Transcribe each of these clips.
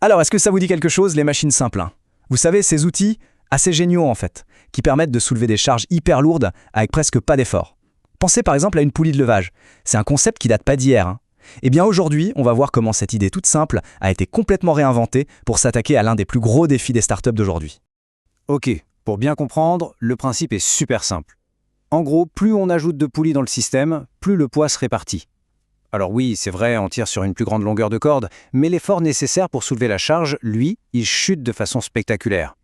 Alors, est-ce que ça vous dit quelque chose, les machines simples, hein? Vous savez, ces outils, assez géniaux en fait, qui permettent de soulever des charges hyper lourdes avec presque pas d'effort. Pensez par exemple à une poulie de levage. C'est un concept qui date pas d'hier, hein. Eh bien aujourd'hui, on va voir comment cette idée toute simple a été complètement réinventée pour s'attaquer à l'un des plus gros défis des startups d'aujourd'hui. Ok, pour bien comprendre, le principe est super simple. En gros, plus on ajoute de poulies dans le système, plus le poids se répartit. Alors oui, c'est vrai, on tire sur une plus grande longueur de corde, mais l'effort nécessaire pour soulever la charge, lui, il chute de façon spectaculaire.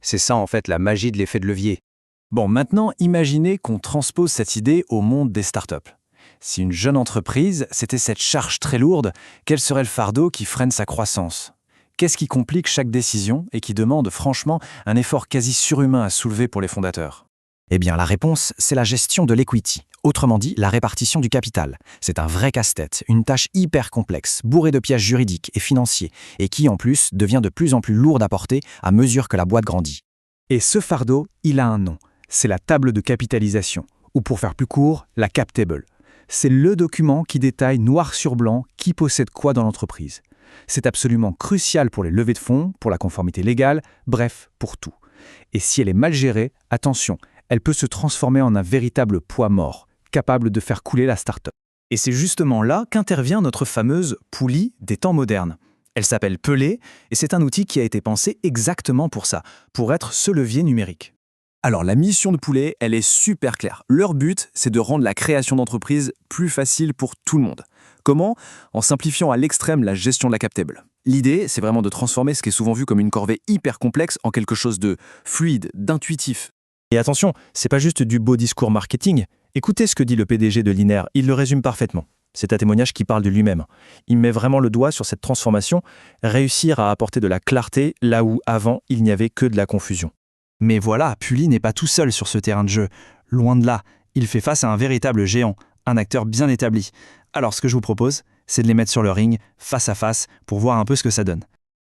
C'est ça en fait la magie de l'effet de levier. Bon, maintenant, imaginez qu'on transpose cette idée au monde des startups. Si une jeune entreprise, c'était cette charge très lourde, quel serait le fardeau qui freine sa croissance? Qu'est-ce qui complique chaque décision et qui demande franchement un effort quasi surhumain à soulever pour les fondateurs? Eh bien, la réponse, c'est la gestion de l'equity, autrement dit, la répartition du capital. C'est un vrai casse-tête, une tâche hyper complexe, bourrée de pièges juridiques et financiers, et qui, en plus, devient de plus en plus lourde à porter à mesure que la boîte grandit. Et ce fardeau, il a un nom. C'est la table de capitalisation, ou pour faire plus court, la cap table. C'est le document qui détaille noir sur blanc qui possède quoi dans l'entreprise. C'est absolument crucial pour les levées de fonds, pour la conformité légale, bref, pour tout. Et si elle est mal gérée, attention, elle peut se transformer en un véritable poids mort, capable de faire couler la start-up. Et c'est justement là qu'intervient notre fameuse poulie des temps modernes. Elle s'appelle Pelé et c'est un outil qui a été pensé exactement pour ça, pour être ce levier numérique. Alors la mission de Poulet, elle est super claire. Leur but, c'est de rendre la création d'entreprise plus facile pour tout le monde. Comment? En simplifiant à l'extrême la gestion de la cap table. L'idée, c'est vraiment de transformer ce qui est souvent vu comme une corvée hyper complexe en quelque chose de fluide, d'intuitif. Et attention, c'est pas juste du beau discours marketing. Écoutez ce que dit le PDG de Linaire, il le résume parfaitement. C'est un témoignage qui parle de lui-même. Il met vraiment le doigt sur cette transformation, réussir à apporter de la clarté là où avant il n'y avait que de la confusion. Mais voilà, Pully n'est pas tout seul sur ce terrain de jeu. Loin de là, il fait face à un véritable géant, un acteur bien établi. Alors ce que je vous propose, c'est de les mettre sur le ring, face à face, pour voir un peu ce que ça donne.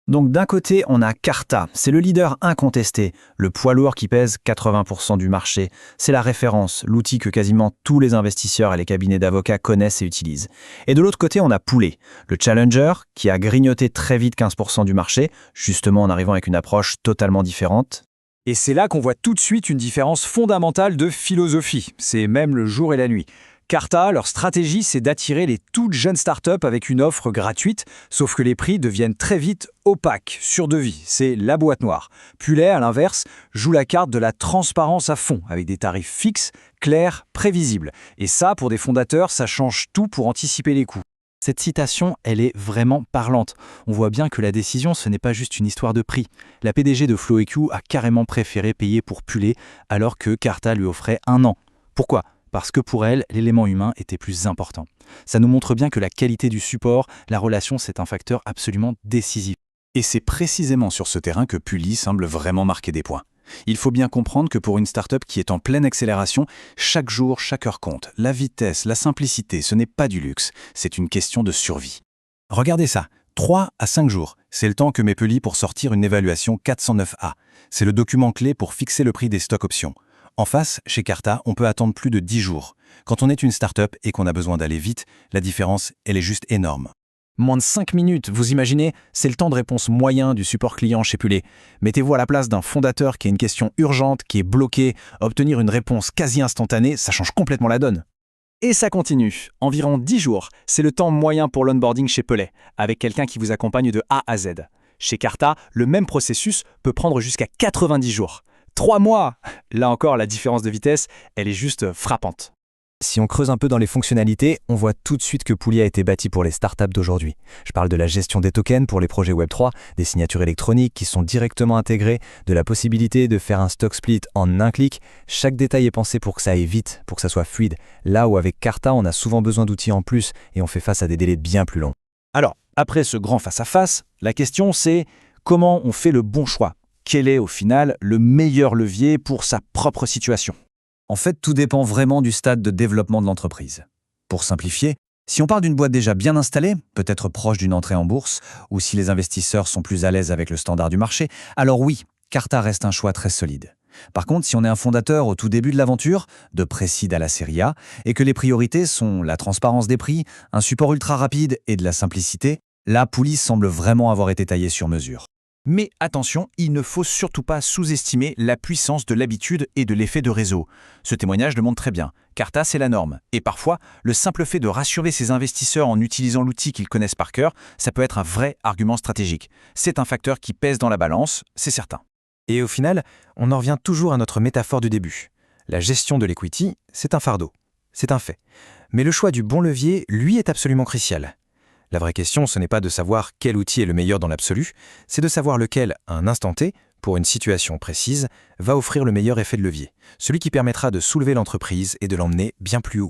Donc d'un côté, on a Carta, c'est le leader incontesté, le poids lourd qui pèse 80% du marché. C'est la référence, l'outil que quasiment tous les investisseurs et les cabinets d'avocats connaissent et utilisent. Et de l'autre côté, on a Poulet, le challenger, qui a grignoté très vite 15% du marché, justement en arrivant avec une approche totalement différente. Et c'est là qu'on voit tout de suite une différence fondamentale de philosophie. C'est même le jour et la nuit. Carta, leur stratégie, c'est d'attirer les toutes jeunes startups avec une offre gratuite, sauf que les prix deviennent très vite opaques, sur devis. C'est la boîte noire. Poulet, à l'inverse, joue la carte de la transparence à fond, avec des tarifs fixes, clairs, prévisibles. Et ça, pour des fondateurs, ça change tout pour anticiper les coûts. Cette citation, elle est vraiment parlante. On voit bien que la décision, ce n'est pas juste une histoire de prix. La PDG de FlowEQ a carrément préféré payer pour Poulet, alors que Carta lui offrait 1 an. Pourquoi ? Parce que pour elle, l'élément humain était plus important. Ça nous montre bien que la qualité du support, la relation, c'est un facteur absolument décisif. Et c'est précisément sur ce terrain que Pully semble vraiment marquer des points. Il faut bien comprendre que pour une start-up qui est en pleine accélération, chaque jour, chaque heure compte. La vitesse, la simplicité, ce n'est pas du luxe, c'est une question de survie. Regardez ça, 3 à 5 jours, c'est le temps que met Pully pour sortir une évaluation 409A. C'est le document clé pour fixer le prix des stock options. En face, chez Carta, on peut attendre plus de 10 jours. Quand on est une start-up et qu'on a besoin d'aller vite, la différence, elle est juste énorme. Moins de 5 minutes, vous imaginez, c'est le temps de réponse moyen du support client chez Poulet. Mettez-vous à la place d'un fondateur qui a une question urgente, qui est bloqué. Obtenir une réponse quasi instantanée, ça change complètement la donne. Et ça continue. Environ 10 jours, c'est le temps moyen pour l'onboarding chez Poulet, avec quelqu'un qui vous accompagne de A à Z. Chez Carta, le même processus peut prendre jusqu'à 90 jours. 3 mois! Là encore, la différence de vitesse, elle est juste frappante. Si on creuse un peu dans les fonctionnalités, on voit tout de suite que Poulia a été bâti pour les startups d'aujourd'hui. Je parle de la gestion des tokens pour les projets Web3, des signatures électroniques qui sont directement intégrées, de la possibilité de faire un stock split en un clic. Chaque détail est pensé pour que ça aille vite, pour que ça soit fluide. Là où avec Carta, on a souvent besoin d'outils en plus et on fait face à des délais bien plus longs. Alors, après ce grand face-à-face, la question c'est comment on fait le bon choix? Quel est au final le meilleur levier pour sa propre situation? En fait, tout dépend vraiment du stade de développement de l'entreprise. Pour simplifier, si on part d'une boîte déjà bien installée, peut-être proche d'une entrée en bourse, ou si les investisseurs sont plus à l'aise avec le standard du marché, alors oui, Carta reste un choix très solide. Par contre, si on est un fondateur au tout début de l'aventure, de Précide à la série A, et que les priorités sont la transparence des prix, un support ultra rapide et de la simplicité, Là, Pouli semble vraiment avoir été taillé sur mesure. Mais attention, il ne faut surtout pas sous-estimer la puissance de l'habitude et de l'effet de réseau. Ce témoignage le montre très bien. Carta, c'est la norme. Et parfois, le simple fait de rassurer ses investisseurs en utilisant l'outil qu'ils connaissent par cœur, ça peut être un vrai argument stratégique. C'est un facteur qui pèse dans la balance, c'est certain. Et au final, on en revient toujours à notre métaphore du début. La gestion de l'equity, c'est un fardeau. C'est un fait. Mais le choix du bon levier, lui, est absolument crucial. La vraie question, ce n'est pas de savoir quel outil est le meilleur dans l'absolu, c'est de savoir lequel, à un instant T, pour une situation précise, va offrir le meilleur effet de levier, celui qui permettra de soulever l'entreprise et de l'emmener bien plus haut.